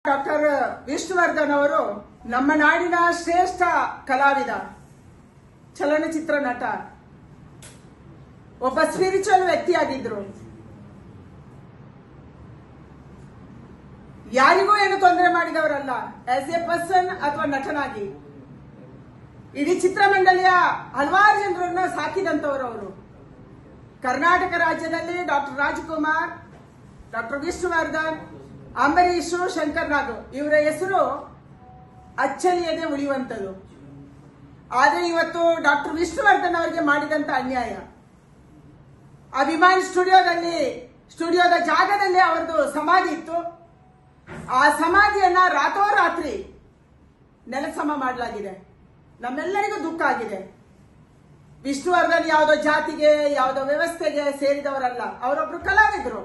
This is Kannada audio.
ಡಾಕ್ಟರ್ ವಿಷ್ಣುವರ್ಧನ್ ಅವರು ನಮ್ಮ ನಾಡಿನ ಶ್ರೇಷ್ಠ ಕಲಾವಿದ, ಚಲನಚಿತ್ರ ನಟ, ಒಬ್ಬ ಸ್ಪಿರಿಚುವಲ್ ವ್ಯಕ್ತಿಯಾಗಿದ್ರು. ಯಾರಿಗೂ ಏನು ತೊಂದರೆ ಮಾಡಿದವರಲ್ಲ. ಆಸ್ ಎ ಪರ್ಸನ್ ಅಥವಾ ನಟನಾಗಿ ಇಡೀ ಚಿತ್ರಮಂಡಳಿಯ ಹಲವಾರು ಜನರನ್ನು ಸಾಕಿದಂತವರು ಅವರು. ಕರ್ನಾಟಕ ರಾಜ್ಯದಲ್ಲಿ ಡಾಕ್ಟರ್ ರಾಜ್ಕುಮಾರ್, ಡಾಕ್ಟರ್ ವಿಷ್ಣುವರ್ಧನ್, ಅಂಬರೀಷ್, ಶಂಕರ್ ನಾಗ್ ಇವರ ಹೆಸರು ಅಚ್ಚಳಿಯದೆ ಉಳಿಯುವಂಥದ್ದು. ಆದರೆ ಇವತ್ತು ಡಾಕ್ಟರ್ ವಿಷ್ಣುವರ್ಧನ್ ಅವರಿಗೆ ಮಾಡಿದಂತ ಅನ್ಯಾಯ, ಅಭಿಮಾನಿ ಸ್ಟುಡಿಯೋದ ಜಾಗದಲ್ಲಿ ಅವರದು ಸಮಾಧಿ ಇತ್ತು. ಆ ಸಮಾಧಿಯನ್ನ ರಾತ್ರೋರಾತ್ರಿ ನೆಲಸಮ ಮಾಡಲಾಗಿದೆ. ನಮ್ಮೆಲ್ಲರಿಗೂ ದುಃಖ ಆಗಿದೆ. ವಿಷ್ಣುವರ್ಧನ್ ಯಾವುದೋ ಜಾತಿಗೆ, ಯಾವುದೋ ವ್ಯವಸ್ಥೆಗೆ ಸೇರಿದವರಲ್ಲ. ಅವರೊಬ್ರು ಕಲಾವಿದರು.